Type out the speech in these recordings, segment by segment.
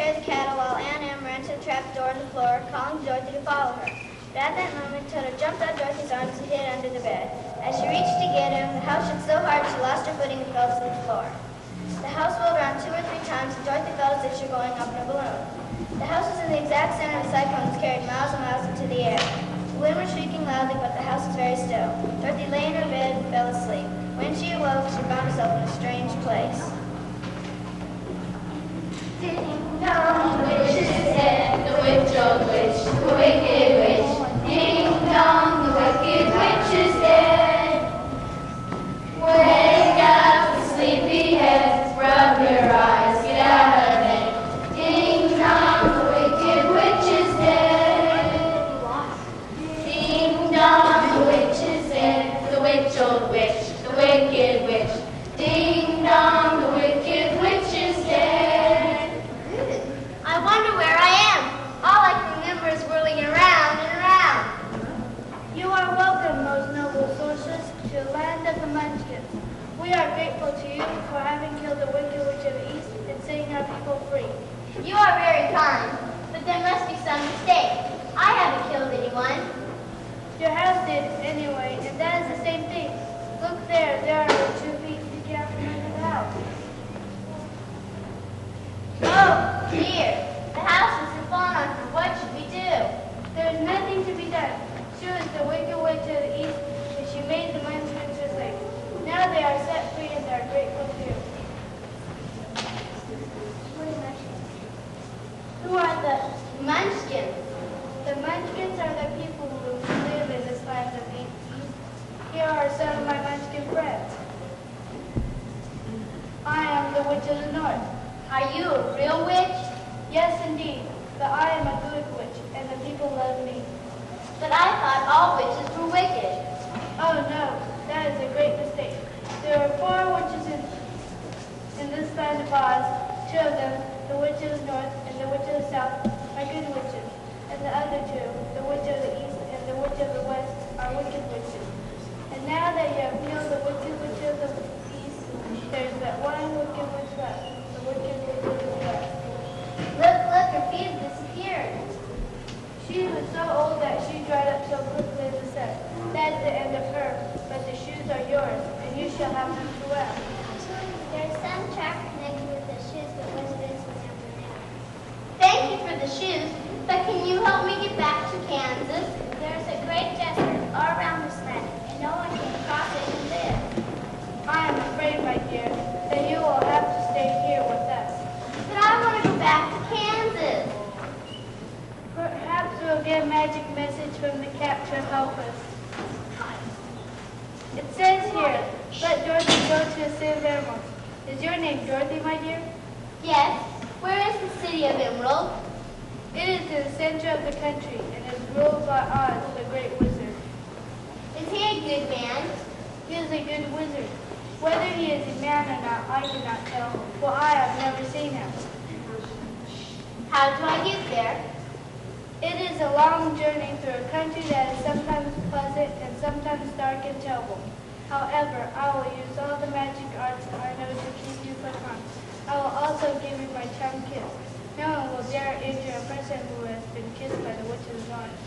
care of the cattle while Aunt Em ran to the trapdoor in the floor, calling to Dorothy to follow her. But at that moment, Toto jumped out of Dorothy's arms and hid under the bed. As she reached to get him, the house shook so hard she lost her footing and fell to the floor. The house rolled around 2 or 3 times, and Dorothy felt as if she were going up in a balloon. The house was in the exact center of the cyclone that was carried miles and miles into the air. The wind was shrieking loudly, but the house was very still. Dorothy lay in her bed and fell asleep. When she awoke, she found herself in a strange place. Ding dong, the witch is dead, the witch, old witch, the wicked witch. Ding dong, the wicked witch is dead. Wake up, the sleepy heads, rub your eyes, get out of bed. Ding dong, the wicked witch is dead. Ding dong, the witch is dead, the witch, old witch, the wicked witch. Ding dong, the wicked witch is dead. I wonder where I am. All I can remember is whirling around and around. You are welcome, most noble sorceress, to the land of the Munchkins. We are grateful to you for having killed the Wicked Witch of the East and setting our people free. You are very kind, but there must be some mistake. I haven't killed anyone. Your house did anyway, and that is the same thing. Look there, there are 2 feet sticking out from under the house. Oh, dear. The house has fallen on her. What should we do? There is nothing to be done. She was the Wicked Witch of the East, and she made the Munchkins her slaves. Now they are set free and are grateful to you. Who are the Munchkins? The Munchkins are the people who live in this land of the East. Here are some of my Munchkin friends. I am the Witch of the North. Are you a real witch? Yes, indeed, but I am a good witch, and the people love me. But I thought all witches were wicked. Oh no, that is a great mistake. There are 4 witches in this land of Oz. 2 of them, the Witch of the North and the Witch of the South, are good witches, and the other 2, the Witch of the East and the Witch of the West, are wicked witches. And now that you have killed the Wicked Witch of the East, there is but one wicked witch left, the Wicked Witch of the West. Look, her feet have disappeared. She was so old that she dried up so quickly as the sun. That is the end of her, but the shoes are yours, and you shall have them to wear. There's some trap connected with the shoes, but what it is will never know. Thank you for the shoes, but can you help me get back to Kansas? There's a great desert all around this land, and no one can cross it and live. I am afraid, my dear, that you will have to stay here with us. But I want to go back to Kansas. Perhaps we'll get a magic message from the cat to help us. It says here, let Dorothy go to the city of Emeralds. Is your name Dorothy, my dear? Yes. Where is the city of Emerald? It is in the center of the country and is ruled by Oz, the great wizard. Is he a good man? He is a good wizard. Whether he is a man or not, I cannot tell, for I have never seen him. How do I get there? It is a long journey through a country that is sometimes pleasant and sometimes dark and terrible. However, I will use all the magic arts I know to keep you from harm. I will also give you my charm kiss. No one will dare injure a person who has been kissed by the Witch of the North.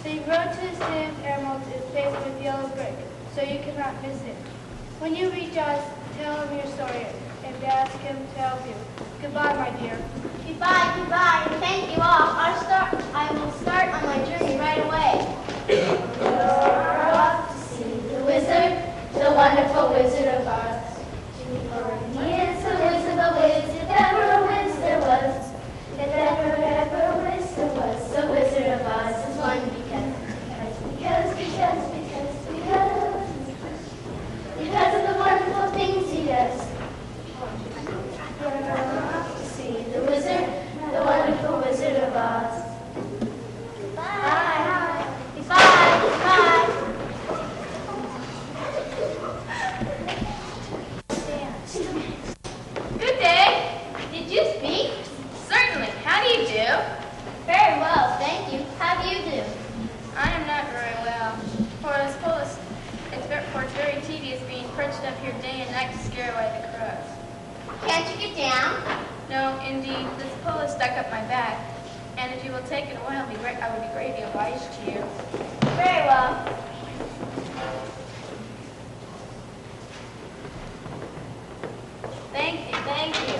The road to the city of Emeralds is paved with yellow brick, so you cannot miss it. When you reach us, tell him your story and ask him to help you. Goodbye, my dear. Goodbye, and thank you all. I will start on my journey right away. You're off to see the wizard, the wonderful Wizard of Oz. He is the wizard of wiz, if ever a wiz there was. If ever a wiz there was, the Wizard of Oz is one because of the wonderful things he does. You're off to see the wizard, the wonderful Wizard of Oz. Bye. Goodbye. Good day. Did you speak? Certainly. How do you do? Very well, thank you. How do you do? I am not very well. For it's very tedious being perched up here day and night to scare away the crows. Can't you get down? No, indeed. This pole is stuck up my back. And if you will take it away, I would be greatly obliged to you. Very well. Thank you, thank you.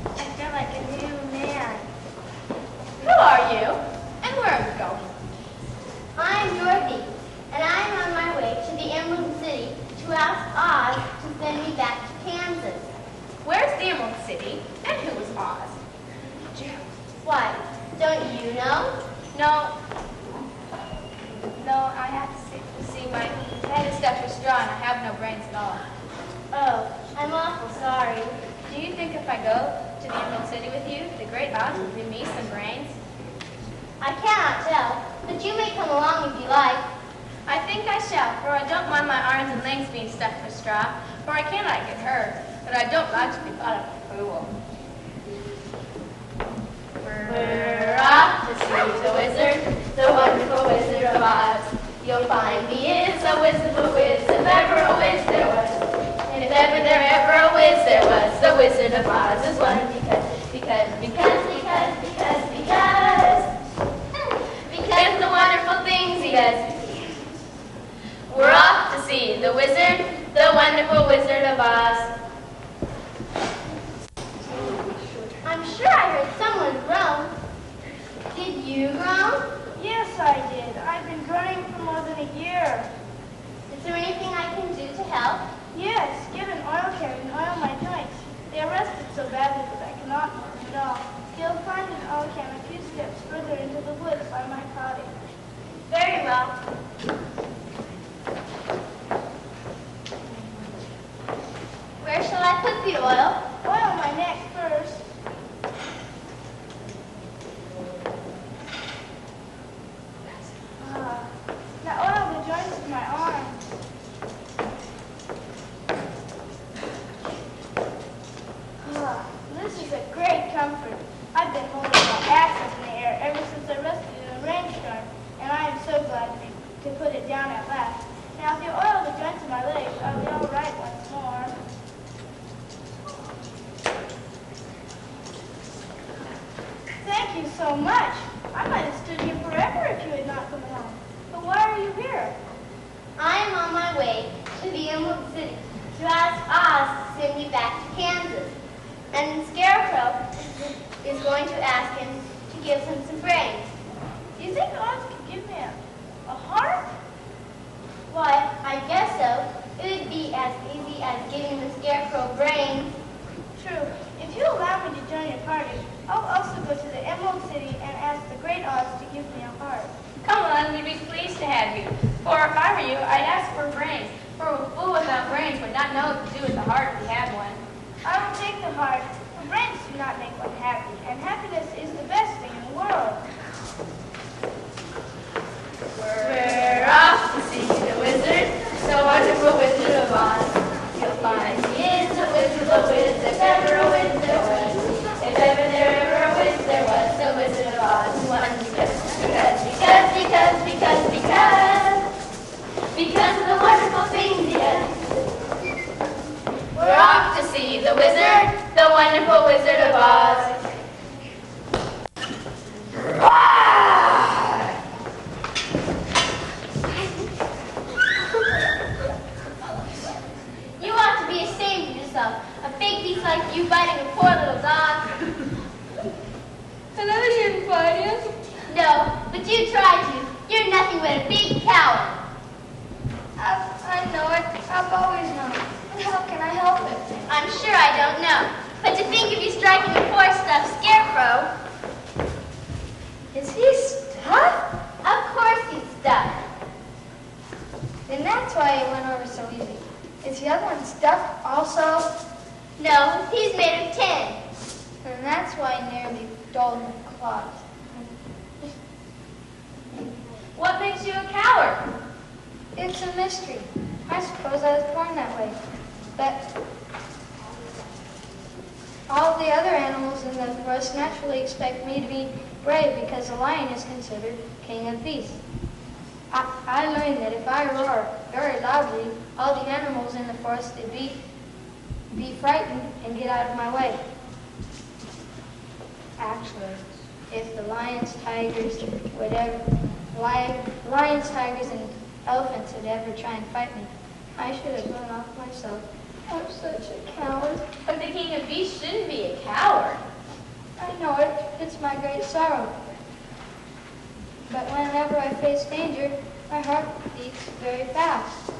I feel like a new man. Who are you? And where are you going? I'm Dorothy, and I'm on my way to the Emerald City to ask Oz to send me back to Kansas. Where's the Emerald City? And who is Oz? Why, don't you know? No. No, I have to see my head is stuffed with straw and I have no brains at all. Oh, I'm awful sorry. Do you think if I go to the Emerald City with you, the great Oz will give me some brains? I cannot tell, but you may come along if you like. I think I shall, for I don't mind my arms and legs being stuffed with straw, for I cannot get hurt, but I don't like to be thought of a fool. We're off to see the wizard, the wonderful Wizard of Oz. You'll find he is a wizard of a whiz, if ever a whiz there was. And if ever a whiz there was, the Wizard of Oz is one because the wonderful things he does. We're off to see the wizard, the wonderful Wizard of Oz. I'm sure I heard someone groan. Did you groan? Yes, I did. I've been groaning for more than a year. Is there anything I can do to help? Yes, get an oil can and oil my joints. They are rusted so badly that I cannot move at all. You'll find an oil can a few steps further into the woods by my cottage. Very well. Where shall I put the oil? Oil my neck first. Now oil the joints of my arms. This is a great comfort. I've been holding my axes in the air ever since I rescued in a rainstorm, and I am so glad to put it down at last. Now if you oil the joints of my legs, I'll be all right once more. Thank you so much. I might have stood here forever if you had not come along. But why are you here? I am on my way to the Emerald City to ask Oz to send me back to Kansas. And the Scarecrow is going to ask him to give him some brains. Do you think Oz could give me a heart? Why, I guess so. It would be as easy as giving the Scarecrow brains. True. If you allow me to join your party, I'll also go to the Emerald City and ask the great Oz to give me a heart. Come on, we'd be pleased to have you. For if I were you, I'd ask for brains. For a fool without brains would not know what to do with the heart if he had one. I will take the heart, for brains do not make one happy, and happiness is the best thing in the world. We're off to see the wizard, the wonderful Wizard of Oz. You'll find he is a wizard of whiz, if ever a whiz there was. If ever a whiz there was, the Wizard of Oz is one because of the wonderful things he does. We're off to see the wizard, the wonderful Wizard of Oz. You ought to be ashamed of yourself. A big beast like you biting a poor little dog. And I didn't fight him. No, but you tried to. You're nothing but a big coward. I know it. I've always known it. And how can I help it? I'm sure I don't know. But to think of you striking a poor stuffed Scarecrow. Is he stuffed? Of course he's stuffed. Then that's why it went over so easy. Is the other one stuffed also? No, he's made of tin. And that's why he nearly dulled my claws. What makes you a coward? It's a mystery. I suppose I was born that way. But all the other animals in the forest naturally expect me to be brave because the lion is considered king of beasts. I learned that if I roar very loudly, all the animals in the forest would be be frightened and get out of my way. Actually, if the lions, tigers, and elephants would ever try and fight me, I should have run off myself. I'm such a coward. But the king of beasts shouldn't be a coward. I know it. It's my great sorrow. But whenever I face danger, my heart beats very fast.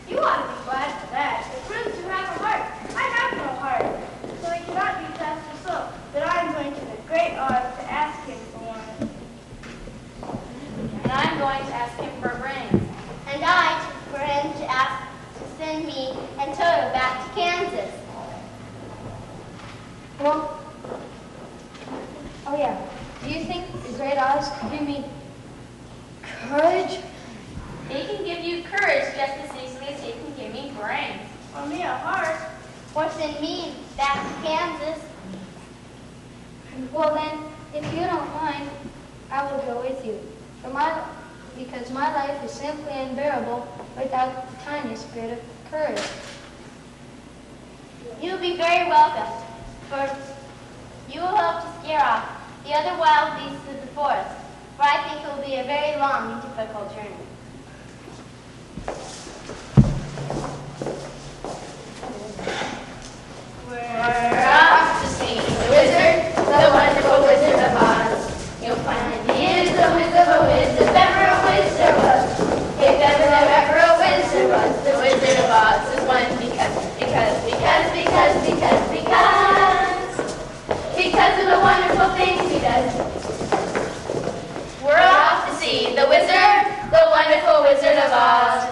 You ought to be glad for that. It proves you have a heart. I have no heart, so I cannot be fast or slow. But I'm going to the great odds to ask him for one. And I'm going to ask him for brains. And for him to ask to send me and Toto back to Kansas. Well, oh yeah. Do you think the great Oz can give me courage? He can give you courage just as easily as he can give me brains. Or me a heart. Or send me back to Kansas. Well then, if you don't mind, I will go with you. Because my life is simply unbearable without the tiniest bit of courage. You'll be very welcome, for you will help to scare off the other wild beasts of the forest, for I think it will be a very long and difficult journey. We're off to see the wizard, the wonderful Wizard of Oz. You'll find he is the whiz of a whiz, if ever a whiz there was. If ever there ever a whiz there was, the Wizard of Oz is one because of the wonderful things he does. We're off to see the wizard, the wonderful Wizard of Oz.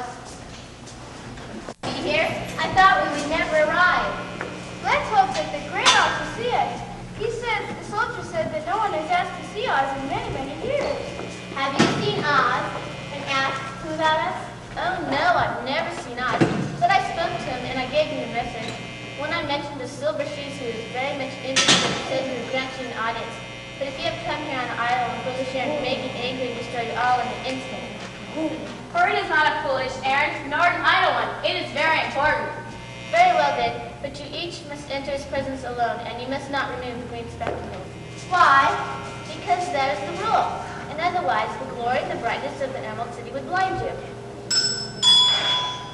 Be here? I thought we would never arrive. Let's hope that the great Oz will see us. The soldier said that no one has asked to see Oz in many, many years. Have you seen Oz and asked him about us? Oh no, I've never seen Oz, but I spoke to him and I gave him a message. When I mentioned the Silver Shoes, he was very much interested and said he would grant you an audience. But if you have come here on an island full of share and make it angry and destroy you all in an instant. For it is not a foolish errand, nor an idle one. It is very important. Very well then, but you each must enter his presence alone, and you must not remove the green spectacles. Why? Because that is the rule, and otherwise the glory and the brightness of the Emerald City would blind you.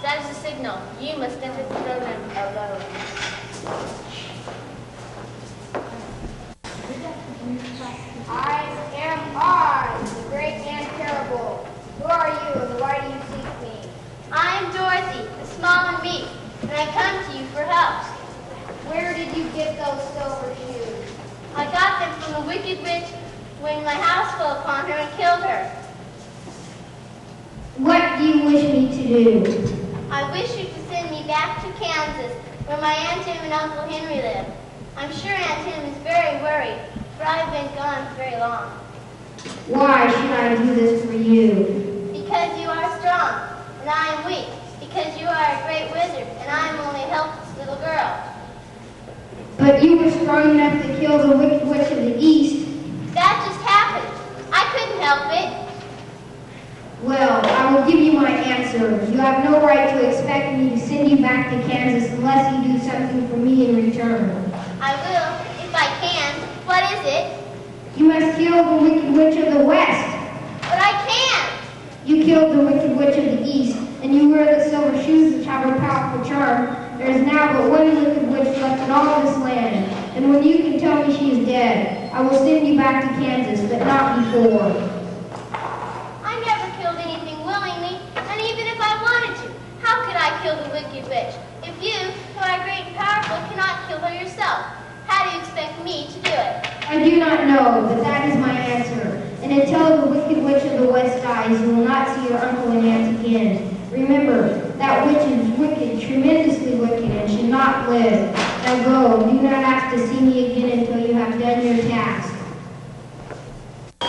That is the signal. You must enter the throne room alone. I am Oz, the great and terrible. Who are you and why do you seek me? I am Dorothy, the small and meek, and I come to you for help. Where did you get those silver shoes? I got them from the wicked witch when my house fell upon her and killed her. What do you wish me to do? I wish you to send me back to Kansas, where my Aunt Em and Uncle Henry live. I'm sure Aunt Em is very worried, for I've been gone very long. Why should I do this for you? Because you are strong, and I am weak. Because you are a great wizard, and I am only a helpless little girl. But you were strong enough to kill the wicked witch of the East. That just happened. I couldn't help it. Well, I will give you my answer. You have no right to expect me to send you back to Kansas unless you do something for me in return. I will, if I can. What is it? You must kill the wicked witch of the West. But I can't. You killed the wicked witch of the East, and you wear the silver shoes which have a powerful charm. There is now but one wicked witch left in all this land, and when you can tell me she is dead, I will send you back to Kansas, but not before. I never killed anything willingly, and even if I wanted to, how could I kill the wicked witch? If you, who are great and powerful, cannot kill her yourself, how do you expect me to do it? I do not know, but that is my answer. And until the wicked witch of the West dies, you will not see your uncle and aunt again. Remember, that witch is wicked, tremendously wicked, and should not live. Now go, do not ask to see me again until you have done your task. I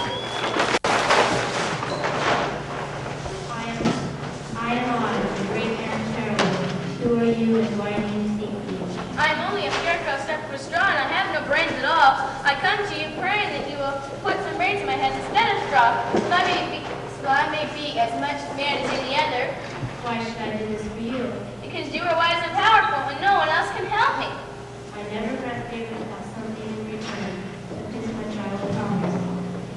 am Oz, the great and terrible. Who are you and why do you seek me? I'm only a scarecrow stuffed with straw, and I have no brains at all. I come to you praying that you will put some brains in my head instead of straw, so I may be as much man as any other. Why should I do this for you? Because you are wise and powerful, when no one else can help me. I never grant favors without something in return. But this much I will promise.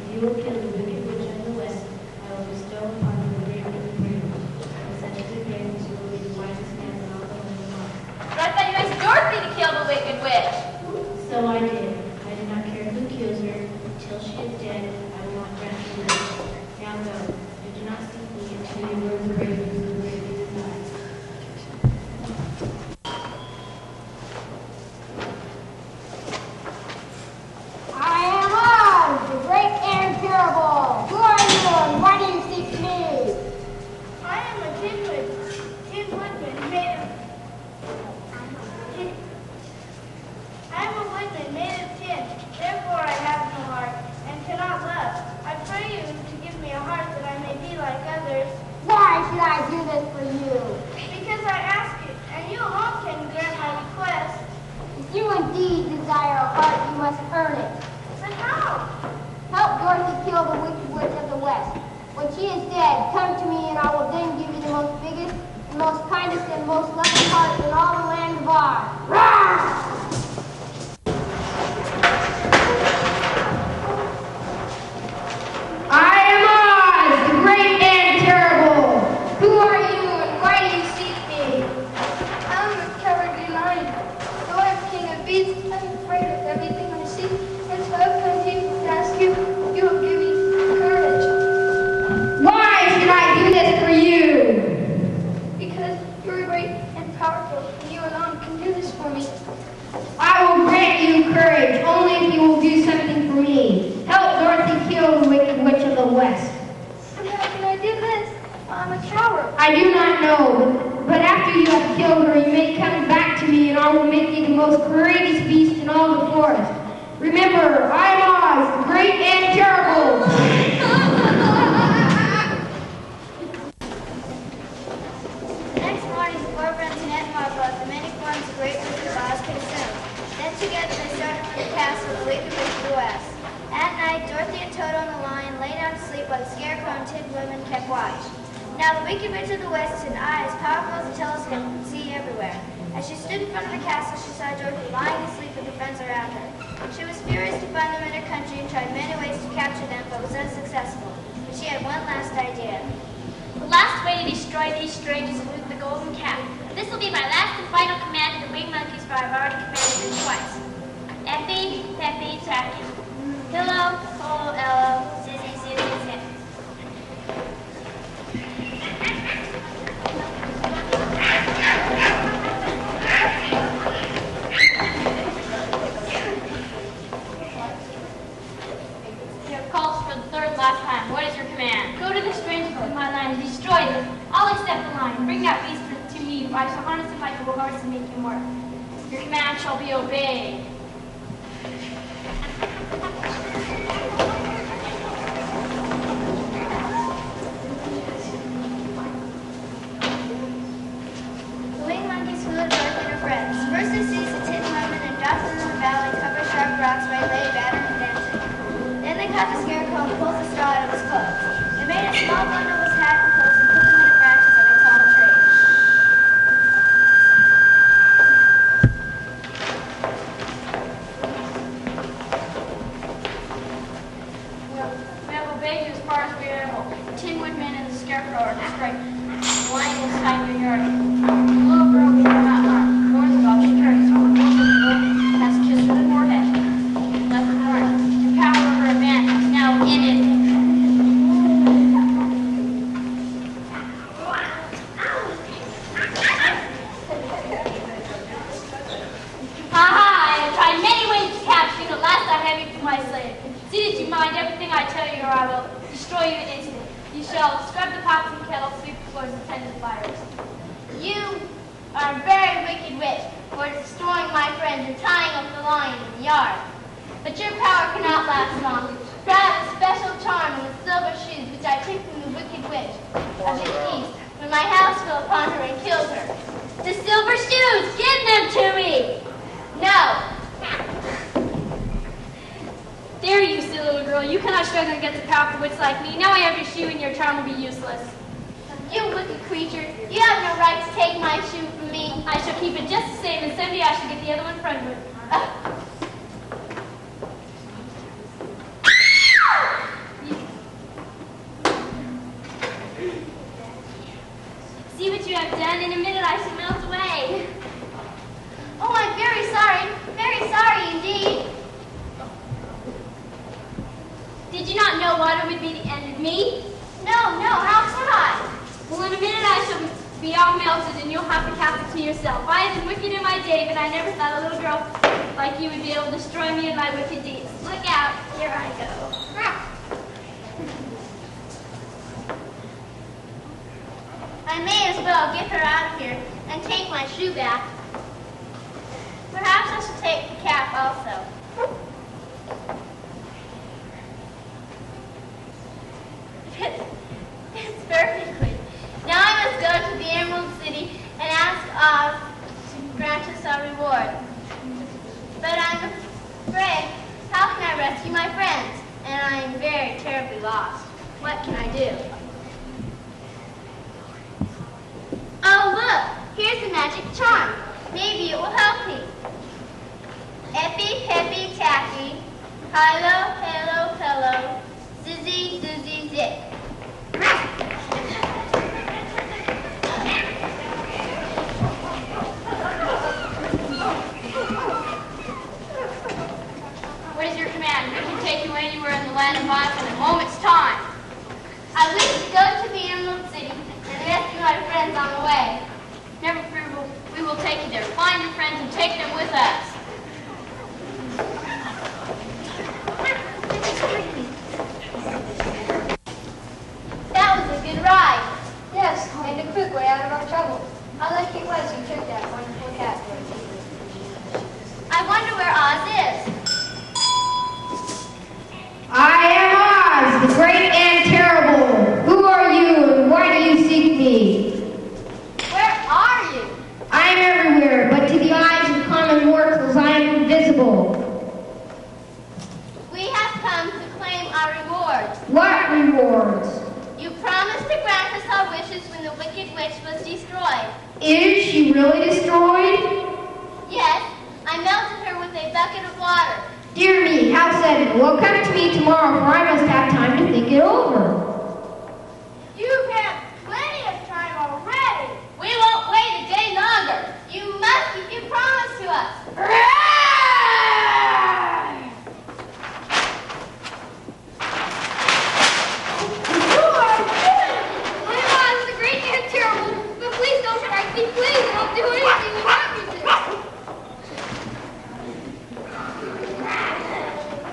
If you will kill the wicked witch of the west, I will bestow upon you the great wicked grave. With such good graves, you will be the wisest man in all the whole world. But I thought you asked Dorothy to kill the wicked witch. So I did. I do not care who kills her. Until she is dead, I will not grant you rest. Now go. And do not seek me until you know the grave is the grave is mine. I am Oz, the great and terrible. Who are you and why do you seek me? I am a tin woodman made of... I am a woodman made of tin. Therefore I have no heart and cannot love. I pray you to give me a heart that I may be like others. Why should I do this for you? Because I ask it, and you alone can grant my request. If you indeed desire a heart, you must earn it. But how? Help Dorothy kill the wicked witch of the west. When she is dead, come to me and I will then give you the most biggest, the most kindest, and most loving heart in all the land of Oz. Rawr! I am Oz, the great and terrible. Who are you and why do you seek me? I am a cowardly lion. Though I am king of beasts, I am afraid of everything I see. And so I've come here to ask you if you will give me courage. Why should I do this for you? Because you are great and powerful, and you alone can do this for me. I will grant you courage only if you will do something for me. Help Dorothy kill the wicked witch of the west. And how can I do this? I'm a coward. I do not know, but after you have killed her, you may come back to me and I will make you the most courageous beast in all the forest. Remember, I am Oz, the great and terrible. The next morning, the four friends met Marvel at the many forms the great wizard of Oz could assume. Then together they started for the castle of the wicked witch of the west. At night, Dorothy and Toto and the lion lay down to sleep while the scarecrow and tin women kept watch. Now the wicked witch of the west had eyes powerful as a telescope and could see everywhere. As she stood in front of the castle, she saw Dorothy lying asleep with her friends around her. She was furious to find them in her country and tried many ways to capture them, but was unsuccessful. But she had one last idea. The last way to destroy these strangers is with the golden cap. This will be my last and final command to the winged monkeys, for I've already commanded them twice. Effie, Peppy, Tacky. Hello, Polo, Ello, Zizzy, Zizzy, Zip. You have called for the third and last time. What is your command? Go to the strangers in my land and destroy them. I'll accept the line. Bring that beast to me, for I shall harness him like a horse and make him work. Your command shall be obeyed. The winged monkeys flew at Dorothy and her friends. First they seized the tin woman and dropped them in the valley, covered sharp rocks where they lay battered and dancing. Then they caught the scarecrow and pulled the straw out of his clothes. They made a small bundle of his hat and clothes and put them in the branches of a tall tree. We have obeyed you as far as we are able. The Tin Woodman and the Scarecrow are destroyed. The lion is hiding in your yard. The little girl we are not harmed. Nor the dog she carries. The wolf has kissed her forehead. Left her heart. The power of her advantage is now in it. Aha! I have tried many ways to capture you, and at last I have you for my slave. See that you mind everything I tell you, or I will destroy you in an instant. You shall scrub the pots and kettles, sweep the floors, and tend the fires. You are a very wicked witch for destroying my friends and tying up the lion in the yard. But your power cannot last long. For I have a special charm in the silver shoes which I took from the wicked witch of the east when my house fell upon her and killed her. The silver shoes! Give them to me! No! Dare you, silly little girl. You cannot struggle against a powerful witch like me. Now I have your shoe and your charm will be useless. You wicked creature, you have no right to take my shoe from me. I shall keep it just the same and someday I should get the other one pregnant. See what you have done. In a minute I shall melt away. Oh, I'm very sorry. Very sorry indeed. Did you not know water would be the end of me? No, how could I? Well, in a minute I shall be all melted and you'll have to cast it to yourself. I have been wicked in my day, but I never thought a little girl like you would be able to destroy me in my wicked deeds. Look out. Here I go. I may as well get her out of here and take my shoe back. Perhaps I should take the cap also. It's perfectly. Now I must go to the Emerald City and ask Oz to grant us our reward. But I'm afraid, how can I rescue my friends? And I am very terribly lost. What can I do? Oh, look! Here's the magic charm. Maybe it will help me. Eppy, peppy, tacky. Hilo, halo, pillow. Zizzy, zizzy, zip. What is your command? We can take you anywhere in the land of Oz in a moment's time. I wish to go to the Emerald City and rescue my friends on the way. Never fear, we will take you there. Find your friends and take them with us. That was a good ride. Yes, and a quick way out of our trouble. How lucky it was you took that wonderful cat. I wonder where Oz is. I am Oz, the great and terrible. Who are you and why do you seek me? Where are you? I am everywhere, but to the eyes of common mortals I am invisible. We have come to claim our rewards. What rewards? You promised to grant us our wishes when the Wicked Witch was destroyed. Is she really destroyed? Yes, I melted her with a bucket of water. Dear me, how sudden. Well, come to me tomorrow, for I must have time to think it over. You've had plenty of time already. We won't wait a day longer. You must keep your promise to us.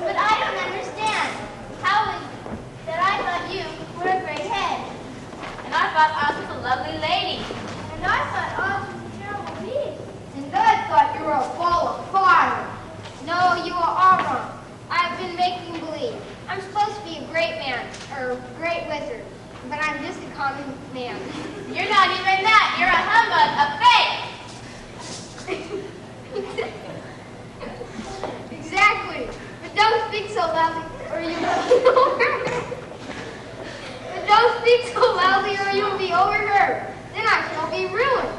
But I don't understand. How is that I thought you were a great head? And I thought Oz was a lovely lady. And I thought Oz was a terrible beast. And I thought you were a ball of fire. No, you are all wrong. I've been making believe. I'm supposed to be a great man, or a great wizard, but I'm just a common man. You're not even that. You're a humbug, a fake. Exactly. But don't speak so loudly, or you will be overheard. But don't speak so loudly, or you will be overheard. Then I shall be ruined.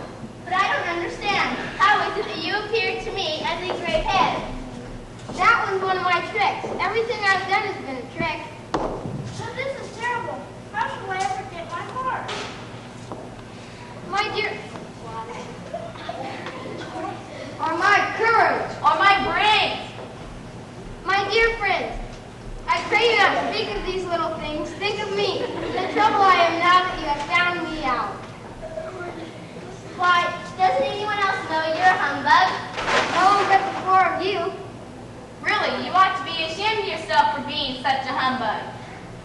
But I don't understand. How is it that you appeared to me as a great head? That was one of my tricks. Everything I've done has been a trick. So this is terrible. How shall I ever get my horse? My dear... Or my courage. Or my brains. My dear friends, I pray you not to think of these little things. Think of me, the trouble I am now that you have found me out. Why, doesn't anyone else know you're a humbug? No one but the four of you. Really, you ought to be ashamed of yourself for being such a humbug.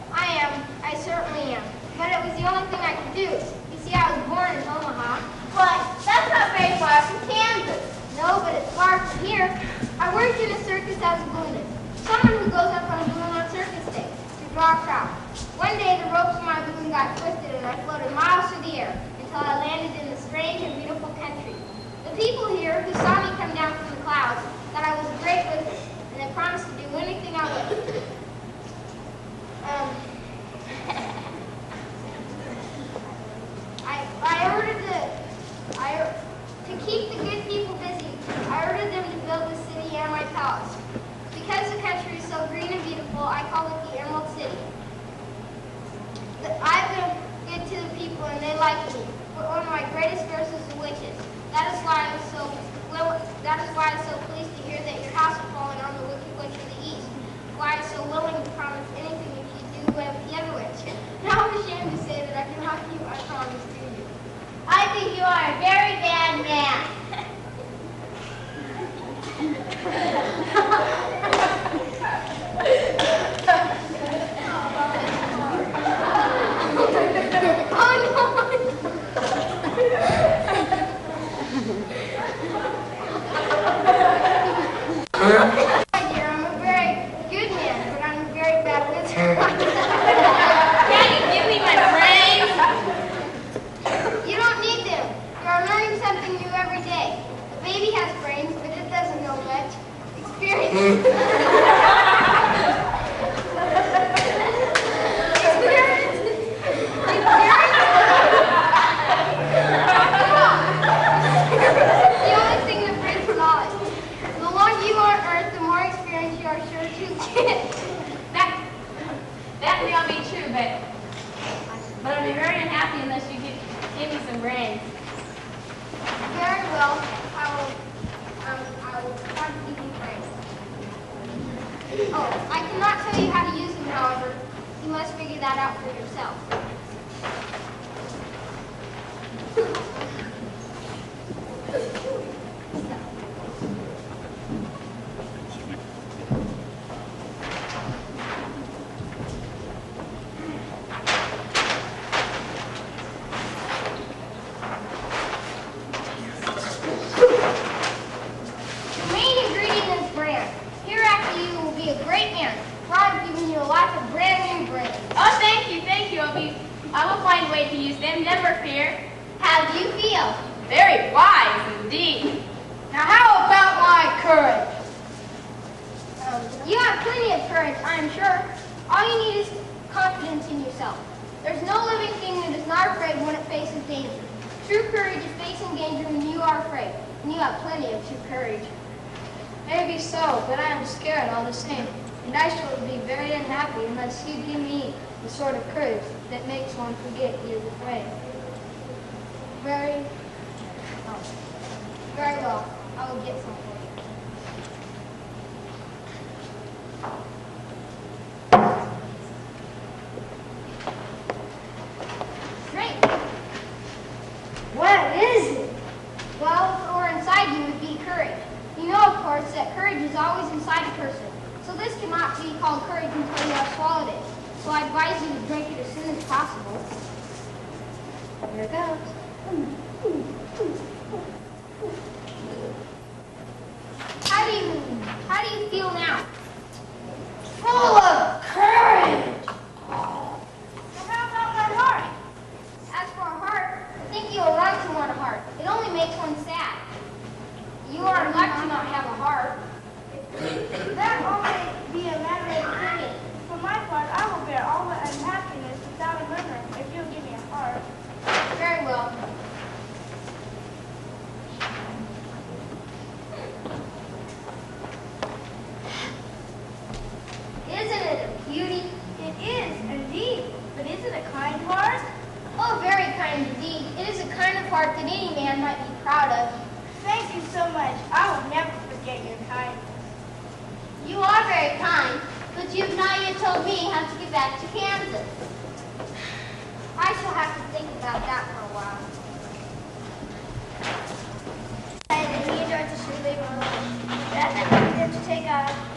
I am. I certainly am. But it was the only thing I could do. You see, I was born in Omaha. Why, that's not very far from Kansas. No, but it's far from here. I worked in a circus as a balloonist. Someone who goes up on a balloon on circus days to draw a crowd. One day the ropes of my balloon got twisted and I floated miles through the air until I landed in the strange and beautiful country. The people here who saw me come down from the clouds thought I was a great wizard and they promised to do anything I would. I ordered to keep the good people busy. palace. Because the country is so green and beautiful, I call it the Emerald City. I've been good to the people and they like me. But one of my greatest fears is the witches. That is why I was so pleased to hear that your house had fallen on the Wicked Witch of the East. Why I was so willing to promise anything if you do away with the other witch. Now I'm ashamed to say that I cannot keep my promise to you. I think you are a very bad man.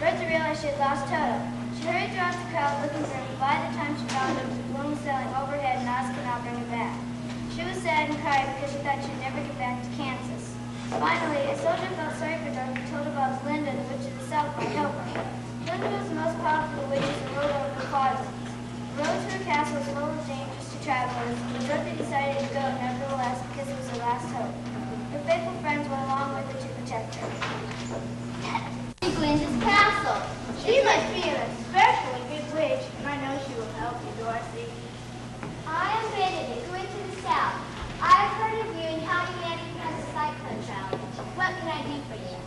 Dorothy realized she had lost Toto. She hurried throughout the crowd looking for him, but by the time she found him, the balloon was sailing overhead and Oz could not bring him back. She was sad and cried because she thought she'd never get back to Kansas. Finally, a soldier felt sorry for Dorothy and told her about Linda, the witch of the South, might help her. Linda was the most powerful witch in the world over the closet. The road to her castle was full of dangers to travelers, but Dorothy decided to go nevertheless because it was her last hope. Her faithful friends went along with her to protect her. Linda's castle. She must be an especially good witch, and I know she will help you, Dorothy. I am Benedict, witch of the South. I have heard of you and how you managed as a cyclone challenge. What can I do for you?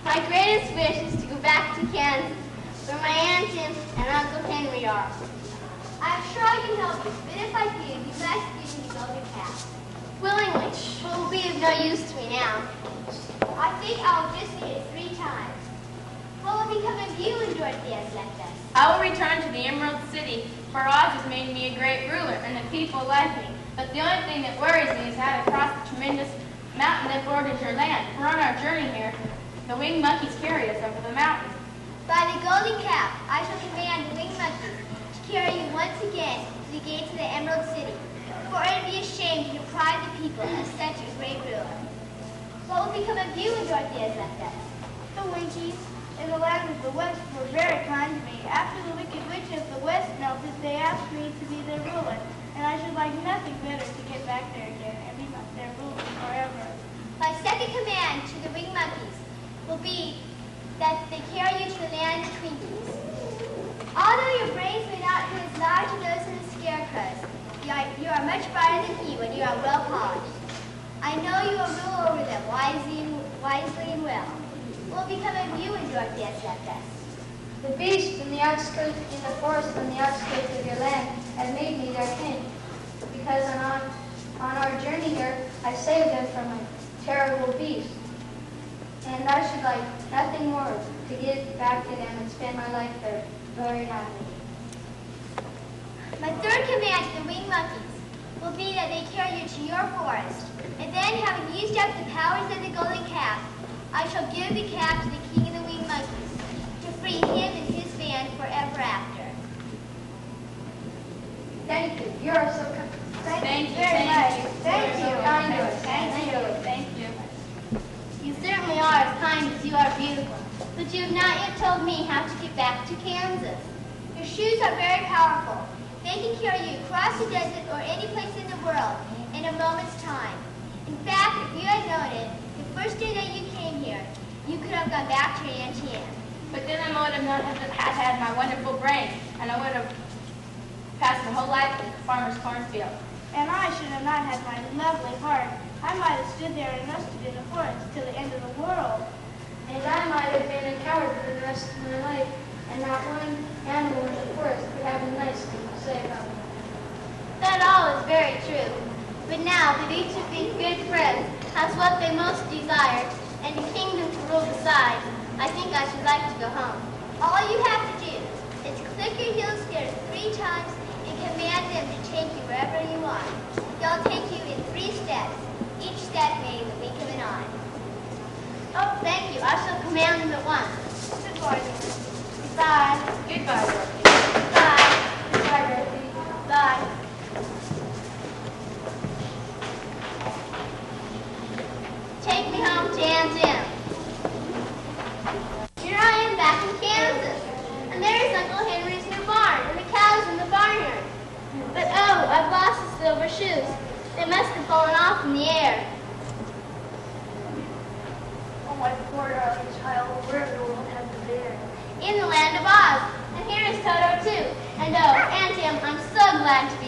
I My greatest wish is to go back to Kansas, where my Aunt Em and Uncle Henry are. I'm sure I can help you, but if I do, you must give me the golden calf. Willingly, but it will be of no use to me now. I think I'll just need it 3 times. What will become of you when Dorothy has left us? I will return to the Emerald City, for Oz has made me a great ruler, and the people like me. But the only thing that worries me is how to cross the tremendous mountain that borders your land. For on our journey here, the winged monkeys carry us over the mountain. By the golden calf, I shall command the winged monkeys to carry you once again to the gates of the Emerald City, for it would be a shame to deprive the people of such a great ruler. What will become of you when Dorothy has left us? The Winkies in the land of the West were very kind to me. After the Wicked Witch of the West melted, they asked me to be their ruler, and I should like nothing better to get back there again and be their ruler forever. My second command to the winged monkeys will be that they carry you to the land of Twinkies. Although your brains may not be as large as those of the scarecrows, you are much brighter than he when you are well polished. I know you will rule over them wisely and well. What will become of you when Dorothy has left us? The beasts in the forest on the outskirts of your land have made me their king, because on our journey here, I saved them from a terrible beast. And I should like nothing more to get back to them and spend my life there very happily. My third command to the winged monkeys will be that they carry you to your forest, and then, having used up the powers of the golden calf, I shall give the calf to the king of the winged monkeys to free him and his band forever after. Thank you. You are so kind. Thank you very much. Thank You are you. so kind to us. Thank you. You certainly are as kind as you are beautiful, but you have not yet told me how to get back to Kansas. Your shoes are very powerful. They can carry you across the desert or any place in the world in a moment's time. In fact, if you had known it, the first day that you came here, you could have gone back to your Auntie Anne. But then I would have not had my wonderful brain, and I would have passed my whole life in the farmer's cornfield. And I should have not had my lovely heart. I might have stood there and rested in the forest till the end of the world. And I might have been a coward for the rest of my life, and not one animal in the forest could have a nice thing to say about me. That all is very true. But now that each of these good friends has what they most desire, and a kingdom to rule besides, I think I should like to go home. All you have to do is click your heels here 3 times and command them to take you wherever you want. They'll take you in 3 steps, each step made the wink of an eye. Oh, thank you. I shall command them at once. Goodbye, Dorothy. Goodbye. Goodbye, Dorothy. Goodbye. Goodbye, Dorothy. Bye. Take me home to Aunt Em. Here I am back in Kansas, and there's Uncle Henry's new barn and the cows in the barnyard. But oh, I've lost the silver shoes. They must have fallen off in the air. Oh, my poor darling child, where in the world have you been? In the land of Oz, and here is Toto too. And oh, Aunt Em, I'm so glad to be